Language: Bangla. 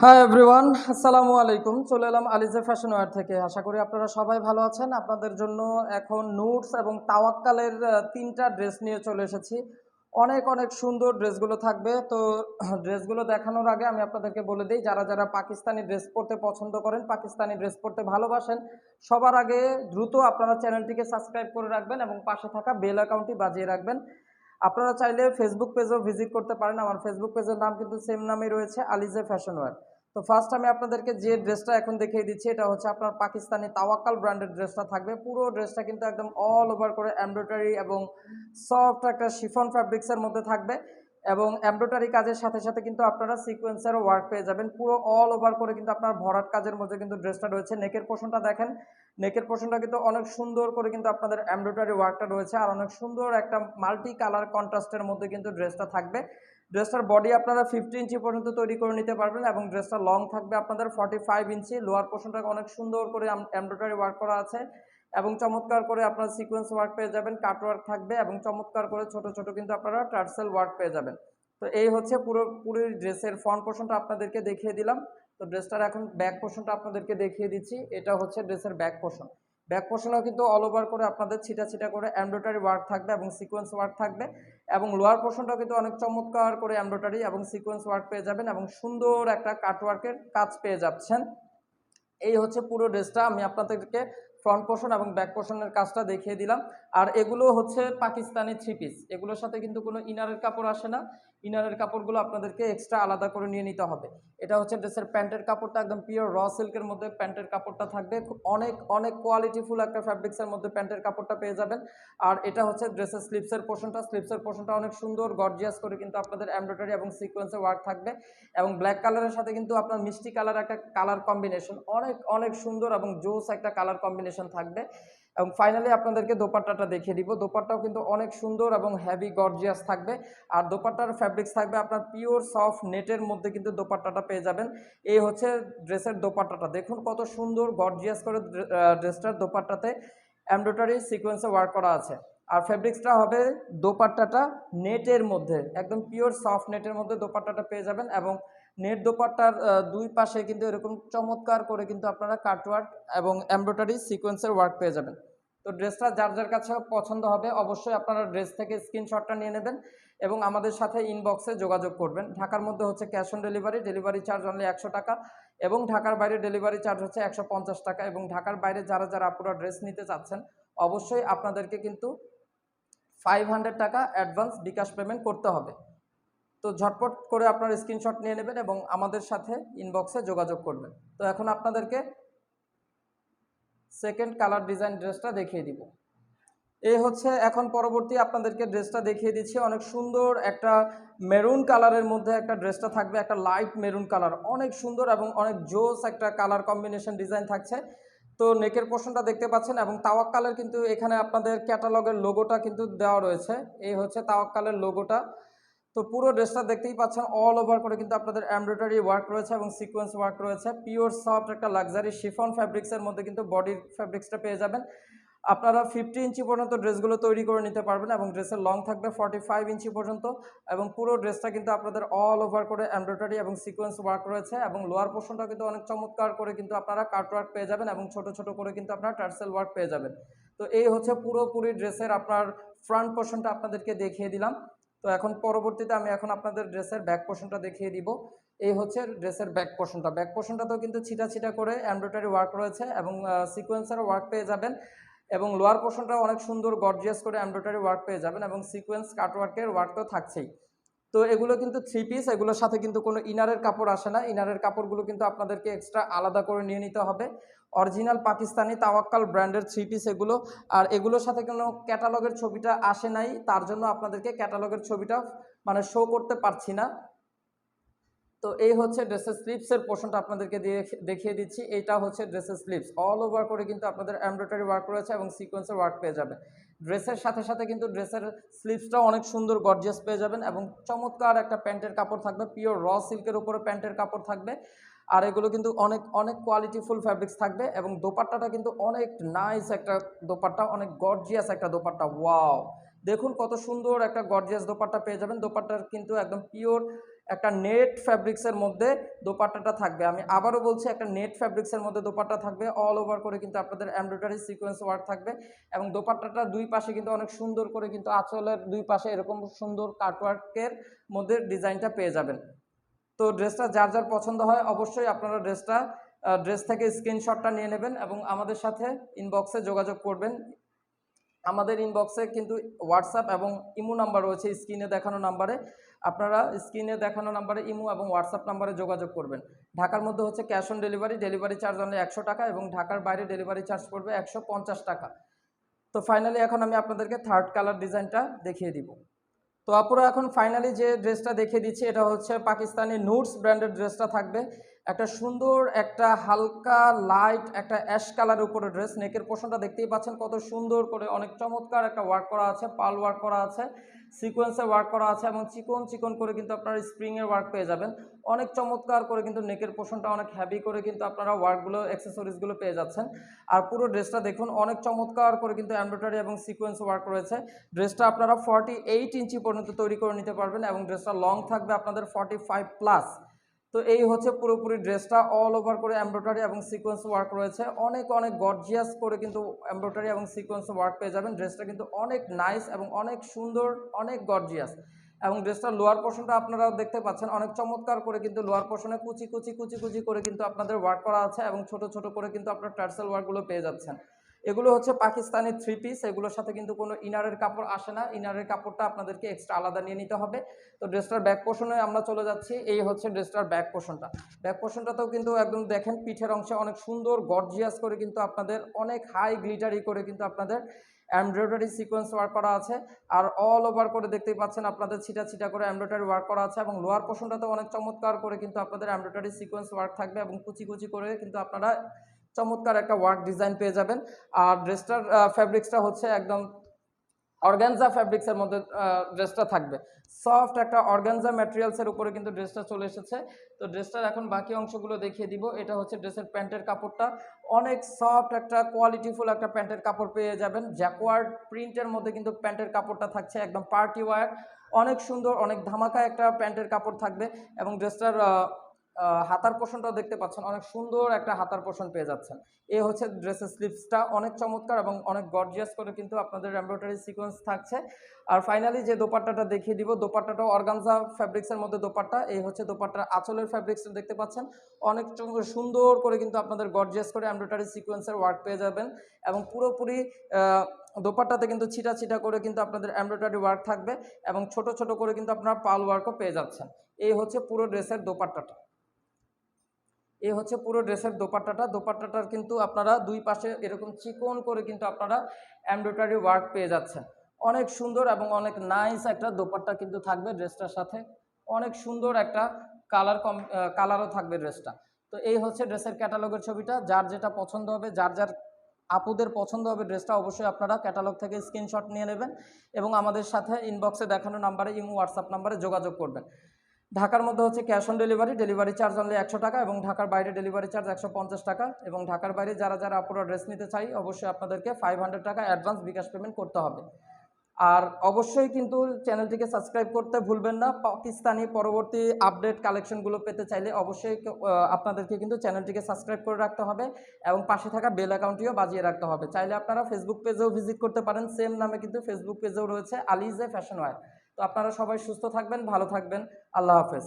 হাই এভরিওয়ান, আসসালামু আলাইকুম। চলে এলাম আলিজে ফ্যাশন ওয়্যার থেকে। আশা করি আপনারা সবাই ভালো আছেন। আপনাদের জন্য এখন নুটস এবং তাওয়াক্কালের ৩টা ড্রেস নিয়ে চলে এসেছি। অনেক অনেক সুন্দর ড্রেসগুলো থাকবে। তো ড্রেসগুলো দেখানোর আগে আমি আপনাদেরকে বলে দিই, যারা যারা পাকিস্তানি ড্রেস পরতে পছন্দ করেন, পাকিস্তানি ড্রেস পরতে ভালোবাসেন, সবার আগে দ্রুত আপনারা চ্যানেলটিকে সাবস্ক্রাইব করে রাখবেন এবং পাশে থাকা বেল আইকনটি বাজিয়ে রাখবেন। আপনারা চাইলে ফেসবুক পেজও ভিজিট করতে পারেন। আমার ফেসবুক পেজের নাম কিন্তু সেম নামেই রয়েছে, আলিজে ফ্যাশন ওয়্যার। তো ফার্স্ট আমি আপনাদেরকে যে ড্রেসটা এখন দেখিয়ে দিচ্ছি, এটা হচ্ছে আপনার পাকিস্তানি তাওয়াক্কাল ব্র্যান্ডের ড্রেসটা থাকবে। পুরো ড্রেসটা কিন্তু একদম অল ওভার করে এমব্রয়ডারি এবং সফট একটা শিফন ফ্যাব্রিক্সের মধ্যে থাকবে এবং এমব্রয়ডারি কাজের সাথে সাথে কিন্তু আপনারা সিকোয়েন্সেরও ওয়ার্ক পেয়ে যাবেন। পুরো অল ওভার করে কিন্তু আপনার ভরাট কাজের মধ্যে কিন্তু ড্রেসটা রয়েছে। নেকের পোর্শনটা দেখেন, নেকের পোর্শনটা কিন্তু অনেক সুন্দর করে কিন্তু আপনাদের এমব্রয়ডারি ওয়ার্কটা রয়েছে আর অনেক সুন্দর একটা মাল্টি কালার কন্ট্রাস্টের মধ্যে কিন্তু ড্রেসটা থাকবে। ড্রেসটার বডি আপনারা 50 ইঞ্চি পর্যন্ত তৈরি করে নিতে পারবেন এবং ড্রেসটা লং থাকবে আপনাদের 45 ইঞ্চি। লোয়ার পোর্শনটাকে অনেক সুন্দর করে এমব্রয়ডারি ওয়ার্ক করা আছে এবং চমৎকার করে আপনারা সিকোয়েন্স ওয়ার্ক পেয়ে যাবেন, কাট ওয়ার্ক থাকবে এবং চমৎকার করে ছোট ছোট কিন্তু আপনারা টার্সেল ওয়ার্ক পেয়ে যাবেন। তো এই হচ্ছে পুরোপুরি ড্রেসের ফ্রন্ট পোর্শনটা আপনাদেরকে দেখিয়ে দিলাম। তো ড্রেসটার এখন ব্যাক পোর্শনটা আপনাদেরকে দেখিয়ে দিচ্ছি। এটা হচ্ছে ড্রেসের ব্যাক পোর্শন। ব্যাক পোর্শনেও কিন্তু অল ওভার করে আপনাদের ছিটা ছিটা করে এমব্রয়ডারি ওয়ার্ক থাকবে এবং সিকোয়েন্স ওয়ার্ক থাকবে এবং লোয়ার পোর্শনটাও কিন্তু অনেক চমৎকার করে এমব্রয়ডারি এবং সিকোয়েন্স ওয়ার্ক পেয়ে যাবেন এবং সুন্দর একটা কাটওয়ার্কের কাজ পেয়ে যাচ্ছেন। এই হচ্ছে পুরো ড্রেসটা। আমি আপনাদেরকে ফ্রন্ট পোর্শন এবং ব্যাক পোর্শনের কাজটা দেখিয়ে দিলাম। আর এগুলো হচ্ছে পাকিস্তানি থ্রি পিস, এগুলোর সাথে কিন্তু কোনো ইনারের কাপড় আসে না। ইনারের কাপড়গুলো আপনাদেরকে এক্সট্রা আলাদা করে নিয়ে নিতে হবে। এটা হচ্ছে ড্রেসের প্যান্টের কাপড়টা, একদম পিওর র সিল্কের মধ্যে প্যান্টের কাপড়টা থাকবে। অনেক অনেক কোয়ালিটিফুল একটা ফ্যাব্রিক্সের মধ্যে প্যান্টের কাপড়টা পেয়ে যাবেন। আর এটা হচ্ছে ড্রেসের স্লিপসের পোর্শনটা। স্লিপসের পোর্শনটা অনেক সুন্দর গর্জিয়াস করে কিন্তু আপনাদের এমব্রয়ডারি এবং সিকোয়েন্সের ওয়ার্ক থাকবে এবং ব্ল্যাক কালারের সাথে কিন্তু আপনার মিষ্টি কালার একটা কালার কম্বিনেশন, অনেক অনেক সুন্দর এবং জোস একটা কালার কম্বিনেশন থাকবে। এবং ফাইনালি আপনাদেরকে দোপাট্টাটা দেখিয়ে দিব। দোপাট্টাও কিন্তু অনেক সুন্দর এবং হেভি গর্জিয়াস থাকবে। আর দোপাট্টার ফ্যাব্রিক্স থাকবে আপনার পিওর সফট নেটের মধ্যে কিন্তু দোপাট্টাটা পেয়ে যাবেন। এই হচ্ছে ড্রেসের দোপাট্টাটা, দেখুন কত সুন্দর গর্জিয়াস করে ড্রেসটার দোপাট্টাতে এমব্রয়ডারি সিকোয়েন্সে ওয়ার্ক করা আছে। আর ফেব্রিক্সটা হবে দোপাট্টাটা নেটের মধ্যে, একদম পিওর সফট নেটের মধ্যে দোপাট্টাটা পেয়ে যাবেন এবং নেট দোপাট্টার দুই পাশে কিন্তু এরকম চমৎকার করে কিন্তু আপনারা কাটওয়ার্ক এবং এমব্রয়ডারি সিকোয়েন্সের ওয়ার্ক পেয়ে যাবেন। তো ড্রেসটা যার যার কাছে পছন্দ হবে অবশ্যই আপনারা ড্রেস থেকে স্ক্রিনশটটা নিয়ে নেবেন এবং আমাদের সাথে ইনবক্সে যোগাযোগ করবেন। ঢাকার মধ্যে হচ্ছে cash on delivery, delivery charge only 100 টাকা এবং ঢাকার বাইরে ডেলিভারি চার্জ হচ্ছে 150 টাকা। এবং ঢাকার বাইরে যারা যারা আপুরা ড্রেস নিতে চাচ্ছেন অবশ্যই আপনাদেরকে কিন্তু 500 টাকা অ্যাডভান্স বিকাশ পেমেন্ট করতে হবে। তো ঝটপট করে আপনার স্ক্রিনশট নিয়ে নেবেন এবং আমাদের সাথে ইনবক্সে যোগাযোগ করবেন। তো এখন আপনাদেরকে সেকেন্ড কালার ডিজাইন ড্রেসটা দেখিয়ে দিব। এই হচ্ছে এখন পরবর্তী আপনাদেরকে ড্রেসটা দেখিয়ে দিচ্ছি। অনেক সুন্দর একটা মেরুন কালারের মধ্যে একটা ড্রেসটা থাকবে, একটা লাইট মেরুন কালার, অনেক সুন্দর এবং অনেক জোস একটা কালার কম্বিনেশন ডিজাইন থাকছে। তো নেকের পোর্শনটা দেখতে পাচ্ছেন এবং তাওয়াক্কালের কিন্তু এখানে আপনাদের ক্যাটালগের লোগোটা কিন্তু দেওয়া রয়েছে। এই হচ্ছে তাওয়াক্কালের লোগোটা। তো পুরো ড্রেসটা দেখতেই পাচ্ছেন অল ওভার করে কিন্তু আপনাদের এমব্রয়ডারি ওয়ার্ক রয়েছে এবং সিকোয়েন্স ওয়ার্ক রয়েছে। পিওর সফট একটা লাক্সারি শিফন ফ্যাব্রিক্সের মধ্যে কিন্তু বডির ফ্যাব্রিক্সটা পেয়ে যাবেন। আপনারা 50 ইঞ্চি পর্যন্ত ড্রেসগুলো তৈরি করে নিতে পারবেন এবং ড্রেসের লং থাকবে 45 ইঞ্চি পর্যন্ত এবং পুরো ড্রেসটা কিন্তু আপনাদের অল ওভার করে এমব্রয়ডারি এবং সিকোয়েন্স ওয়ার্ক রয়েছে এবং লোয়ার পোর্শনটা কিন্তু অনেক চমৎকার করে কিন্তু আপনারা কাট ওয়ার্ক পেয়ে যাবেন এবং ছোট ছোট করে কিন্তু আপনারা টার্সেল ওয়ার্ক পেয়ে যাবেন। তো এই হচ্ছে পুরোপুরি ড্রেসের আপনার ফ্রন্ট পোর্শনটা আপনাদেরকে দেখিয়ে দিলাম। তো এখন পরবর্তীতে আমি এখন আপনাদের ড্রেসের ব্যাক পোর্শনটা দেখিয়ে দিব। এই হচ্ছে ড্রেসের ব্যাক পোর্শনটা। ব্যাক পোর্শনটাতেও কিন্তু ছিটা ছিটা করে এমব্রয়ডারি ওয়ার্ক রয়েছে এবং সিকোয়েন্সেরও ওয়ার্ক পেয়ে যাবেন এবং লোয়ার পোর্শনটা অনেক সুন্দর গর্জিয়াস করে এমব্রয়ডারি ওয়ার্ক পেয়ে যাবেন এবং সিকোয়েন্স কাটওয়ার্কের ওয়ার্ক তো থাকছেই। তো এগুলো কিন্তু থ্রি পিস, এগুলোর সাথে কিন্তু কোনো ইনারের কাপড় আসে না। ইনারের কাপড়গুলো কিন্তু আপনাদেরকে এক্সট্রা আলাদা করে নিয়ে নিতে হবে। অরিজিনাল পাকিস্তানি তাওয়াক্কাল ব্র্যান্ডের থ্রি পিস এগুলো। আর এগুলোর সাথে কোনো ক্যাটালগের ছবিটা আসে নাই, তার জন্য আপনাদেরকে ক্যাটালগের ছবিটা মানে শো করতে পারছি না। তো এই হচ্ছে ড্রেসের স্লিপসের পোর্শনটা আপনাদেরকে দেখিয়ে দিচ্ছি। এইটা হচ্ছে ড্রেসের স্লিপস, অল ওভার করে কিন্তু আপনাদের এমব্রয়ডারি ওয়ার্ক রয়েছে এবং সিকোয়েন্সের ওয়ার্ক পেয়ে যাবে। ড্রেসের সাথে সাথে কিন্তু ড্রেসের স্লিপসটাও অনেক সুন্দর গর্জিয়াস পেয়ে যাবেন এবং চমৎকার একটা প্যান্টের কাপড় থাকবে, পিওর র সিল্কের উপরে প্যান্টের কাপড় থাকবে। আর এগুলো কিন্তু অনেক অনেক কোয়ালিটিফুল ফ্যাব্রিক্স থাকবে এবং দোপাট্টাটা কিন্তু অনেক নাইস একটা দোপাট্টা, অনেক গর্জিয়াস একটা দোপাট্টা। ওয়াও, দেখুন কত সুন্দর একটা গর্জিয়াস দোপাট্টা পেয়ে যাবেন। দোপাট্টার কিন্তু একদম পিওর একটা নেট ফ্যাব্রিক্সের মধ্যে দোপাট্টাটা থাকবে। আমি আবারও বলছি, একটা নেট ফ্যাব্রিক্সের মধ্যে দোপাট্টা থাকবে, অল ওভার করে কিন্তু আপনাদের এমব্রয়ডারি সিকোয়েন্স ওয়ার্ক থাকবে এবং দোপাট্টাটার দুই পাশে কিন্তু অনেক সুন্দর করে কিন্তু আঁচলের দুই পাশে এরকম সুন্দর কাটওয়ার্কের মধ্যে ডিজাইনটা পেয়ে যাবেন। তো ড্রেসটা যার যার পছন্দ হয় অবশ্যই আপনারা ড্রেস থেকে স্ক্রিনশটটা নিয়ে নেবেন এবং আমাদের সাথে ইনবক্সে যোগাযোগ করবেন। আমাদের ইনবক্সে কিন্তু হোয়াটসঅ্যাপ এবং ইমো নাম্বার রয়েছে স্ক্রিনে দেখানো নাম্বারে। আপনারা স্ক্রিনে দেখানো নাম্বারে ইমো এবং হোয়াটসঅ্যাপ নাম্বারে যোগাযোগ করবেন। ঢাকার মধ্যে হচ্ছে cash on delivery, delivery charge only 100 টাকা এবং ঢাকার বাইরে ডেলিভারি চার্জ পড়বে 150 টাকা। তো ফাইনালি এখন আমি আপনাদেরকে থার্ড কালার ডিজাইনটা দেখিয়ে দিব। তো আপুরা এখন ফাইনালি যে ড্রেসটা দেখিয়ে দিচ্ছি এটা হচ্ছে পাকিস্তানি নুটস ব্র্যান্ডের ড্রেসটা থাকবে। একটা সুন্দর একটা হালকা লাইট একটা অ্যাশ কালারের উপরে ড্রেস। নেকের পোর্শনটা দেখতেই পাচ্ছেন কত সুন্দর করে অনেক চমৎকার একটা ওয়ার্ক করা আছে, পাল ওয়ার্ক করা আছে, সিকোয়েন্সের ওয়ার্ক করা আছে এবং চিকন চিকন করে কিন্তু আপনারা স্প্রিংয়ের ওয়ার্ক পেয়ে যাবেন। অনেক চমৎকার করে কিন্তু নেকের পোর্শনটা অনেক হ্যাভি করে কিন্তু আপনারা ওয়ার্কগুলো অ্যাক্সেসরিজগুলো পেয়ে যাচ্ছেন। আর পুরো ড্রেসটা দেখুন অনেক চমৎকার করে কিন্তু এমব্রয়ডারি এবং সিকোয়েন্স ওয়ার্ক রয়েছে। ড্রেসটা আপনারা 48 ইঞ্চি পর্যন্ত তৈরি করে নিতে পারবেন এবং ড্রেসটা লং থাকবে আপনাদের 45 প্লাস। তো এই হচ্ছে পুরোপুরি ড্রেসটা, অল ওভার করে এমব্রয়ডারি এবং সিকোয়েন্স ওয়ার্ক রয়েছে। অনেক অনেক গর্জিয়াস করে কিন্তু এমব্রয়ডারি এবং সিকোয়েন্স ওয়ার্ক পেয়ে যাবেন। ড্রেসটা কিন্তু অনেক নাইস এবং অনেক সুন্দর, অনেক গর্জিয়াস। এবং ড্রেসটার লোয়ার পোর্শনটা আপনারা দেখতে পাচ্ছেন অনেক চমৎকার করে কিন্তু লোয়ার পোর্শনে কুচি কুচি কুচি কুচি করে কিন্তু আপনাদের ওয়ার্ক করা আছে এবং ছোট ছোট করে কিন্তু আপনার টার্সেল ওয়ার্কগুলো পেয়ে যাচ্ছেন। এগুলো হচ্ছে পাকিস্তানি থ্রি পিস, এগুলোর সাথে কিন্তু কোনো ইনারের কাপড় আসে না, ইনারের কাপড়টা আপনাদেরকে এক্সট্রা আলাদা নিয়ে নিতে হবে। তো ড্রেসটার ব্যাক পোর্শনে আমরা চলে যাচ্ছি। এই হচ্ছে ড্রেসটার ব্যাক পোর্শনটা। ব্যাক পোর্শনটাতেও কিন্তু একদম দেখেন পিঠের অংশে অনেক সুন্দর গর্জিয়াস করে কিন্তু আপনাদের অনেক হাই গ্লিটারি করে কিন্তু আপনাদের এমব্রয়ডারি সিকোয়েন্স ওয়ার্ক করা আছে। আর অল ওভার করে দেখতেই পাচ্ছেন আপনাদের ছিটা ছিটা করে এমব্রয়ডারি ওয়ার্ক করা আছে এবং লোয়ার পোর্শনটাতেও অনেক চমৎকার করে কিন্তু আপনাদের এমব্রয়ডারি সিকোয়েন্স ওয়ার্ক থাকবে এবং কুচি কুচি করে কিন্তু আপনারা চমৎকার একটা ওয়ার্ক ডিজাইন পেয়ে যাবেন। আর ড্রেসটার ফ্যাব্রিক্সটা হচ্ছে একদম অর্গানজা ফ্যাব্রিক্সের মধ্যে ড্রেসটা থাকবে। সফট একটা অর্গানজা ম্যাটেরিয়ালসের উপরে কিন্তু ড্রেসটা চলে এসেছে। তো ড্রেসটার এখন বাকি অংশগুলো দেখিয়ে দিব। এটা হচ্ছে ড্রেসের প্যান্টের কাপড়টা, অনেক সফট একটা কোয়ালিটিফুল একটা প্যান্টের কাপড় পেয়ে যাবেন। জ্যাকওয়ার্ড প্রিন্টের মধ্যে কিন্তু প্যান্টের কাপড়টা থাকছে, একদম পার্টি ওয়্যার, অনেক সুন্দর অনেক ধামাকা একটা প্যান্টের কাপড় থাকবে। এবং ড্রেসটার হাতার পোর্শনটাও দেখতে পাচ্ছেন অনেক সুন্দর একটা হাতার পোর্শন পেয়ে যাচ্ছেন। এই হচ্ছে ড্রেসের স্লিভসটা, অনেক চমৎকার এবং অনেক গর্জিয়াস করে কিন্তু আপনাদের এমব্রয়ডারি সিকোয়েন্স থাকছে। আর ফাইনালি যে দোপাট্টাটা দেখিয়ে দিব, দোপাট্টাটাও অর্গানজা ফ্যাব্রিক্সের মধ্যে দোপাট্টা। এই হচ্ছে দোপাট্টার আঁচলের ফ্যাব্রিক্সটা দেখতে পাচ্ছেন অনেক সুন্দর করে কিন্তু আপনাদের গর্জিয়াস করে এমব্রয়ডারি সিকোয়েন্সের ওয়ার্ক পেয়ে যাবেন এবং পুরোপুরি দোপাট্টাতে কিন্তু ছিটা ছিটা করে কিন্তু আপনাদের এমব্রয়ডারি ওয়ার্ক থাকবে এবং ছোট ছোট করে কিন্তু আপনারা পাল ওয়ার্কও পেয়ে যাচ্ছেন। এই হচ্ছে পুরো ড্রেসের দোপাট্টাটা। এই হচ্ছে পুরো ড্রেসের দোপাট্টাটা। দোপাট্টাটার কিন্তু আপনারা দুই পাশে এরকম চিকন করে কিন্তু আপনারা এমব্রয়ডারি ওয়ার্ক পেয়ে যাচ্ছেন। অনেক সুন্দর এবং অনেক নাইস একটা দোপাট্টা কিন্তু থাকবে ড্রেসটার সাথে। অনেক সুন্দর একটা কালারও থাকবে ড্রেসটা। তো এই হচ্ছে ড্রেসের ক্যাটালগের ছবিটা। যার যেটা পছন্দ হবে, যার যার আপুদের পছন্দ হবে ড্রেসটা, অবশ্যই আপনারা ক্যাটালগ থেকে স্ক্রিনশট নিয়ে নেবেন এবং আমাদের সাথে ইনবক্সে দেখানো নাম্বারে ইমো হোয়াটসঅ্যাপ নাম্বারে যোগাযোগ করবেন। ঢাকার মধ্যে হচ্ছে cash on delivery, delivery charge only 100 টাকা এবং ঢাকার বাইরে ডেলিভারি চার্জ 150 টাকা। এবং ঢাকার বাইরে যারা যারা আপুরা ড্রেস নিতে চাই অবশ্যই আপনাদেরকে 500 টাকা অ্যাডভান্স বিকাশ পেমেন্ট করতে হবে। আর অবশ্যই কিন্তু চ্যানেলটিকে সাবস্ক্রাইব করতে ভুলবেন না। পাকিস্তানি পরবর্তী আপডেট কালেকশনগুলো পেতে চাইলে অবশ্যই আপনাদেরকে কিন্তু চ্যানেলটিকে সাবস্ক্রাইব করে রাখতে হবে এবং পাশে থাকা বেল অ্যাকাউন্টটিও বাজিয়ে রাখতে হবে। চাইলে আপনারা ফেসবুক পেজেও ভিজিট করতে পারেন, সেম নামে কিন্তু ফেসবুক পেজেও রয়েছে আলিজে ফ্যাশন ওয়্যার। তো আপনারা সবাই সুস্থ থাকবেন, ভালো থাকবেন, আল্লাহ হাফেজ।